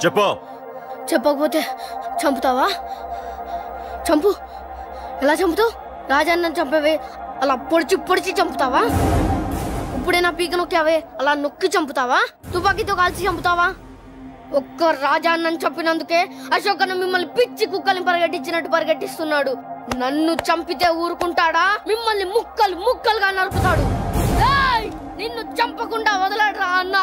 చెప్పు. చెప్పకపోతే చంపుతావా? చంపు. ఎలా చంపుతావు? రాజాన్నని చంపవే అలా పొడిచి పొడిచి చంపుతావా? ఇప్పుడే నా పీక నొక్కావే అలా నొక్కి చంపుతావా? తుపాకీతో కాల్చి చంపుతావా? ఒక్క రాజాన్నని చంపినందుకే అశోక్ అన్న మిమ్మల్ని పిచ్చి కుక్కల్ని పరిగెట్టించినట్టు పరిగెట్టిస్తున్నాడు. నన్ను చంపితే ఊరుకుంటాడా? మిమ్మల్ని ముక్కలు ముక్కలుగా నరుకుతాడు. నిన్ను చంపకుండా వదలడరా అన్న.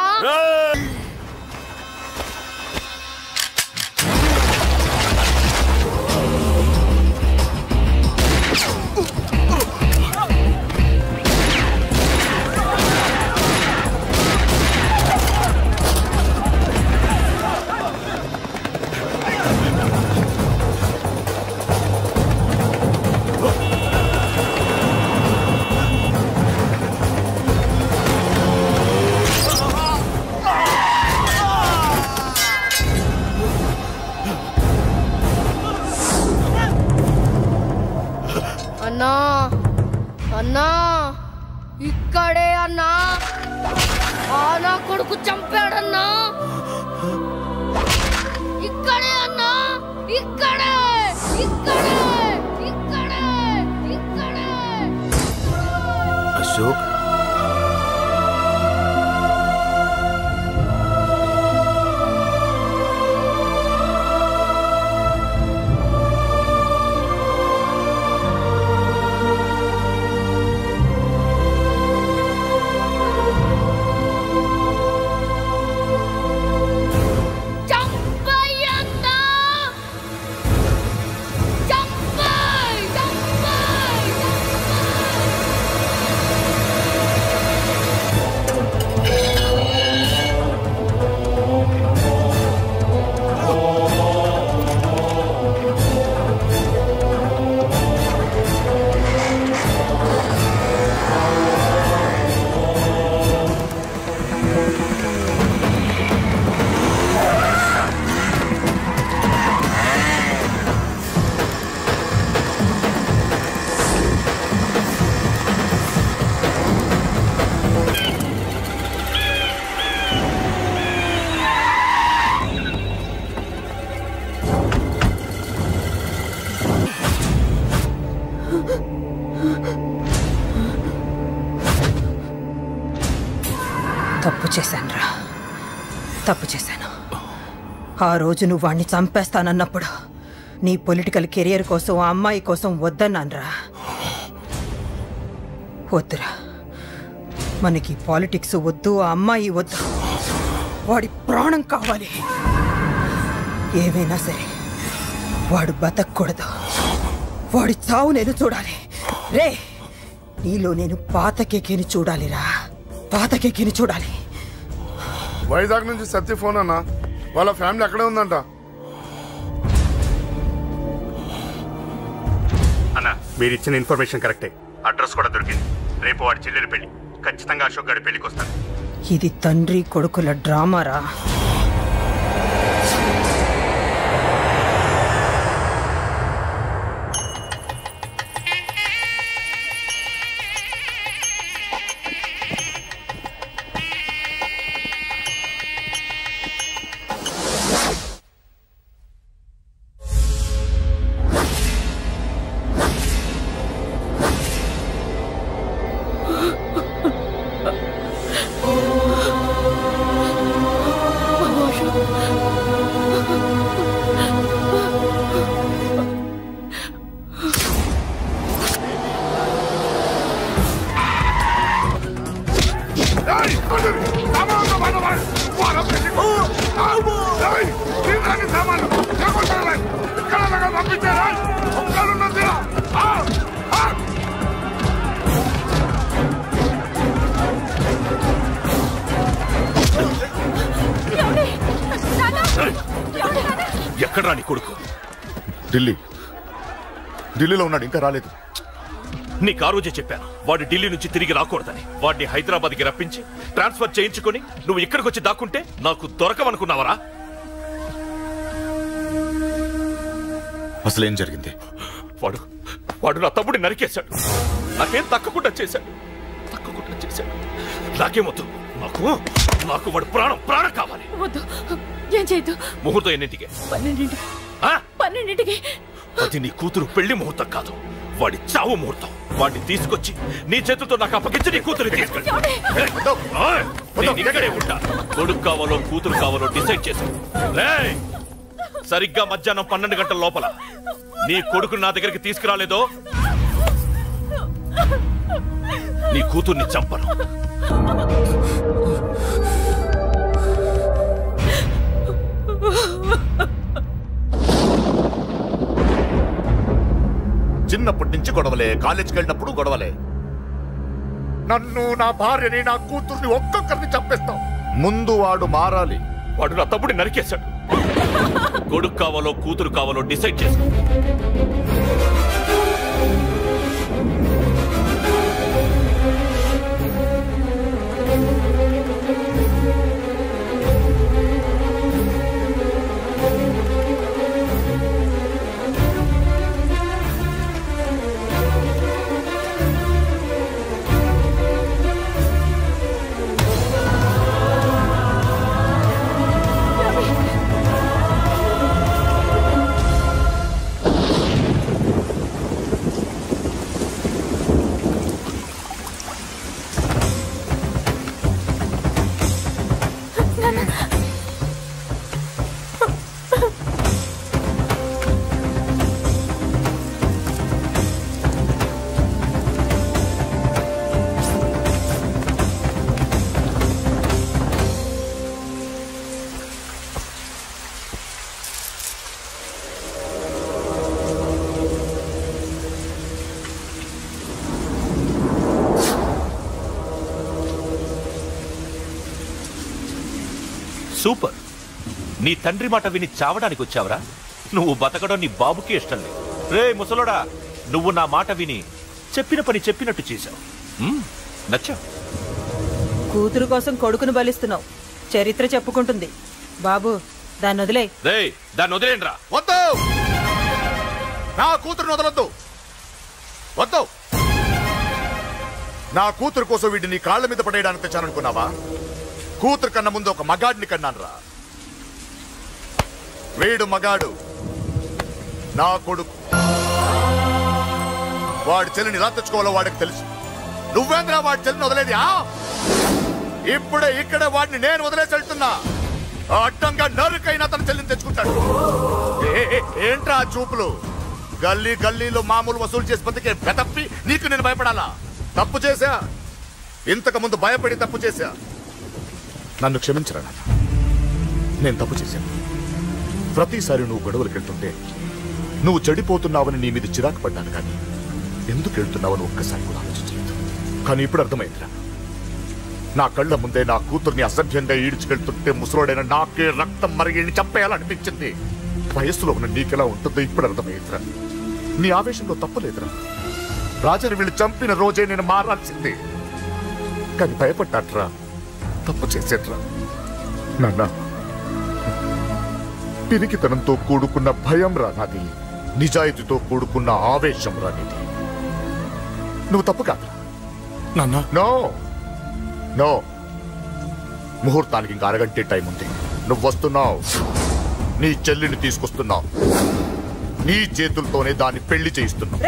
అన్నా అన్నా ఇక్కడే అన్నా. నా కొడుకు చంపాడన్నా. ఇక్కడే అన్నా. ఇక్కడే ఇక్కడే ఇక్కడే ఇక్కడే. అశోక్ తప్పు చేశానురా, తప్పు చేశాను. ఆ రోజు నువ్వు వాణ్ణి చంపేస్తానన్నప్పుడు నీ పొలిటికల్ కెరియర్ కోసం ఆ అమ్మాయి కోసం వద్దన్నానురా. వద్దురా, మనకి పాలిటిక్స్ వద్దు, ఆ అమ్మాయి వద్దు, వాడి ప్రాణం కావాలి. ఏమైనా సరే వాడు బతకూడదు, వాడి చావు నేను చూడాలి. రే, నీలో నేను పాతకేకేని చూడాలిరా, పాతకేకేని చూడాలి. వైజాగ్ నుంచి సత్య ఫోన్ అన్నా, వాళ్ళ ఫ్యామిలీ అక్కడే ఉందంట. అన్నా, మీరు ఇచ్చిన ఇన్ఫర్మేషన్ కరెక్టే. అడ్రస్ కూడా దొరికింది. రేపు వాడి చెల్లెలి పెళ్లి. ఖచ్చితంగా అశోక్ గారి పెళ్లికి వస్తాను. ఇది తండ్రి కొడుకుల డ్రామారా. ఎక్కడ్రా నీ కొడుకు? ఢిల్లీలో ఉన్నాడు, ఇంకా రాలేదు. నీకు ఆ రోజే చెప్పాను వాడు ఢిల్లీ నుంచి తిరిగి రాకూడదని. వాడిని హైదరాబాద్కి రప్పించి ట్రాన్స్ఫర్ చేయించుకుని నువ్వు ఇక్కడికి వచ్చి దాక్కుంటే నాకు దొరకవనుకున్నావరా? అసలేం జరిగింది? వాడు నా తమ్ముడిని నరికేశాడు. నాకేం తక్కకుండా చేశాడు. నాకేమొద్దు. నాకు నాకు వాడు ప్రాణం కావాలి. వద్దు, ఏం చేయొద్దు. ముహూర్తం ఎన్నింటికి? 12ంటికి. అది నీ కూతురు పెళ్లి ముహూర్తం కాదు, వాడి చావు ముహూర్తం. వాడిని తీసుకొచ్చి నీ చేతులతో నాకు అప్పగించి నీ కూతురు తీసుకెళ్ళి ఇక్కడే ఉంటా. కొడుకు కావాలో కూతురు కావాలో డిసైడ్ చేసి సరిగ్గా మధ్యాహ్నం 12 గంటల లోపల నీ కొడుకు నా దగ్గరికి తీసుకురాలేదో నీ కూతుర్ని చంపను. చిన్నప్పటి నుంచి గొడవలే, కాలేజీకి వెళ్ళినప్పుడు గొడవలే. నన్ను, నా భార్యని, నా కూతుర్ని ఒక్కొక్కరిని చంపేస్తాం. ముందు వాడు మారాలి. వాడు నా తమ్ముడిని నరికేశాడు. కొడుకు కావాలో కూతురు కావాలో డిసైడ్ చేసి సూపర్. నీ తండ్రి మాట విని చావడానికి వచ్చావరా? నువ్వు బతకడం నీ బాబుకి ఇష్టం లేదు. రే ముసలోడా, నువ్వు నా మాట విని చెప్పిన పని చెప్పినట్టు చేశావు. నచ్చా. కూతురు కోసం కొడుకును బలిస్తున్నావు. చరిత్ర చెప్పుకుంటుంది. బాబు, దాన్ని వదిలే. రే, దాన్ని వదిలేండ్రా. వద్దు, నా కూతురుని వదలొద్దు. వద్దు. నా కూతురు కోసం వీడిని నీ కాళ్ళ మీద పడేయడానికి తెచ్చాననుకున్నావా? కూతురు కన్నా ముందు ఒక మగాడిని కన్నాను రా. వీడు మగాడు, నా కొడుకు. వాడి చెల్లిని ఎలా తెచ్చుకోవాలో వాడికి తెలుసు. నువ్వేంద్రా వాడి చెల్లిని వదిలేది? ఇప్పుడే ఇక్కడే వాడిని నేను వదిలేసి వెళ్తున్నా. అడ్డంగా నరుకైనా తన చెల్లిని తెచ్చుకుంటాడు. ఏంట్రా చూపులు? గల్లీ గల్లీలో మామూలు వసూలు చేసి బతికే బెతప్పి నీకు నేను భయపడాలా? తప్పు చేశా, ఇంతకు ముందు భయపడి తప్పు చేశా. నన్ను క్షమించరా నాన్న, నేను తప్పు చేశాను. ప్రతిసారి నువ్వు గొడవలకు వెళ్తుంటే నువ్వు చెడిపోతున్నావని నీ మీద చిరాకు పడ్డాను, కానీ ఎందుకు వెళ్తున్నావని ఒక్కసారి కూడా ఆలోచించలేదు. కానీ ఇప్పుడు అర్థమైందిరా, నా కళ్ళ ముందే నా కూతుర్ని అసభ్యంగా ఈడ్చుకెళ్తుంటే ముసలోడైన నాకే రక్తం మరిగి చంపేయాలనిపించింది. వయస్సులో ఉన్న నీకెలా ఉంటుందో ఇప్పుడు అర్థమైందిరా. నీ ఆవేశంలో తప్పలేదురా. రాజాని వీళ్ళు చంపిన రోజే నేను మారాల్సిందే, కానీ భయపడ్డాట్రా, తప్పు చేసేట్రా. నాన్న, పిరికితనంతో కూడుకున్న భయం రా నాది, నిజాయితీతో కూడుకున్న ఆవేశం రా నీది. నువ్వు తప్పు కాదురా నాన్న. నో నో, ముహూర్తానికి ఇంకా అరగంటే టైం ఉంది. నువ్వు వస్తున్నావు, నీ చెల్లిని తీసుకొస్తున్నావు, నీ చేతులతోనే దాన్ని పెళ్లి చేయిస్తున్నావు.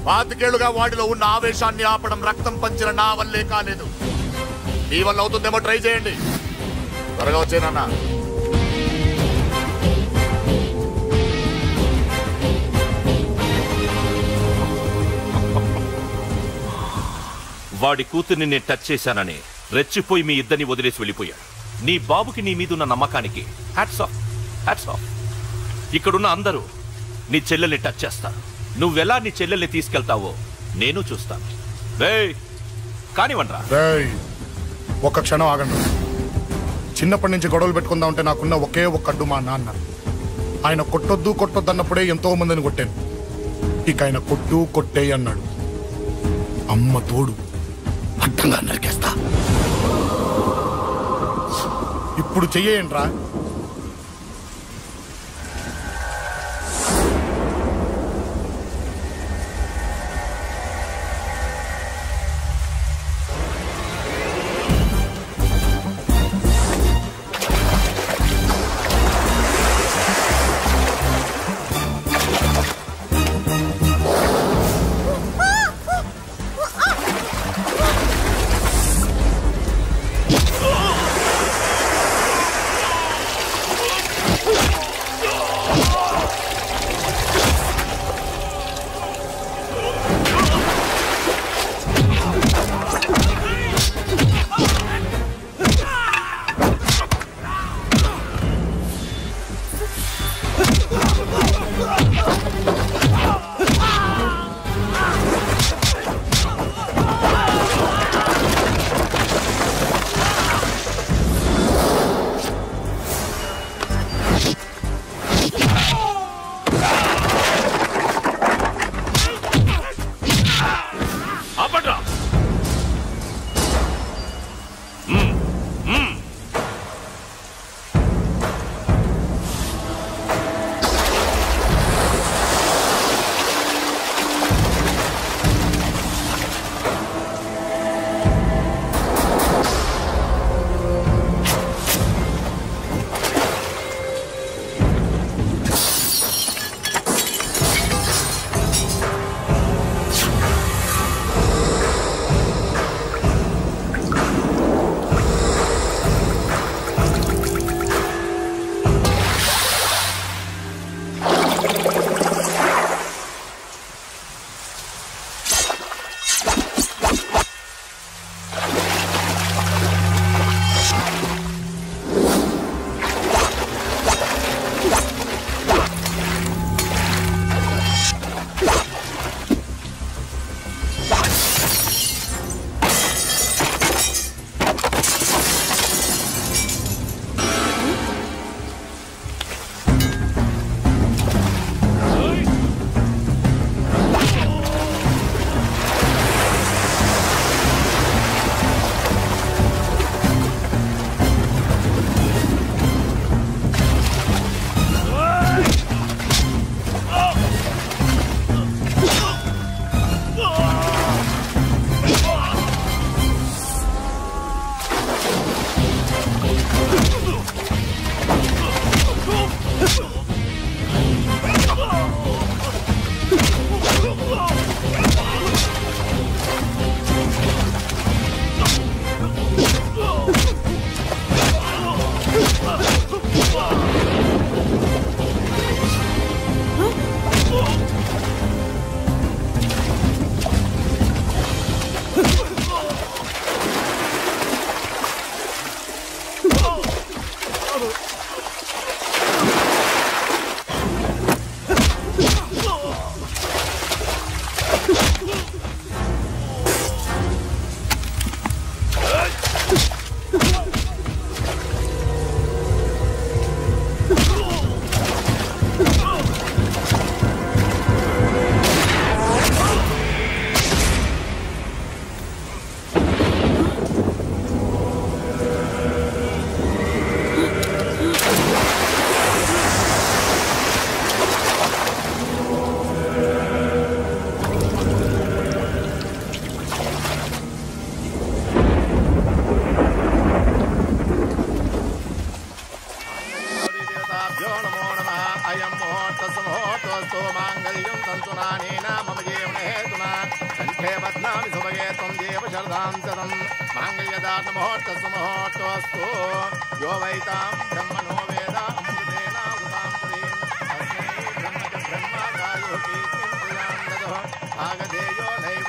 25 ఏళ్లుగా వాడిలో ఉన్న ఆవేశాన్ని ఆపడం రక్తం పంచిన నా వల్లే కాలేదు. నీ వల్ల అవుతుందేమో ట్రై చేయండి. త్వరగా వచ్చేనన్నా. వాడి కూతుర్ని నేను టచ్ చేశానని రెచ్చిపోయి మీ ఇద్దరిని వదిలేసి వెళ్ళిపోయాడు. నీ బాబుకి నీ మీదున్న నమ్మకానికి హ్యాట్స్ ఆఫ్, హ్యాట్స్ ఆఫ్. ఇక్కడున్న అందరూ నీ చెల్లెల్ని టచ్ చేస్తారు. నువ్వెలా నీ చెల్లెల్ని తీసుకెళ్తావో నేను చూస్తాను. కానివ్వండ్రా. ఒక్క క్షణం ఆగండి. చిన్నప్పటి నుంచి గొడవలు పెట్టుకుందాం అంటే నాకున్న ఒకే ఒక్క అడ్డు మా నాన్న. ఆయన కొట్టొద్దు కొట్టొద్దు అన్నప్పుడే ఎంతో మందిని కొట్టాను. ఇక ఆయన కొట్టు కొట్టే అన్నాడు. అమ్మ తోడు అడ్డంగా నరికేస్తా. ఇప్పుడు చెయ్యండ్రా. भवतो माङ्गल्यं तन्तुनानेन मम जीवनहेतुना कण्ठे बध्नामि सुभगे त्वं देव शरदां शतं माङ्गल्यदानमुहूर्तस्तु मुहूर्तोऽस्तु यो वैतां ब्रह्मणो वेद अमृतेन उदां पुरीं तस्मै ब्रह्म च ब्रह्म गायो कीर्तिं प्रियां ददः भागधेयो नैव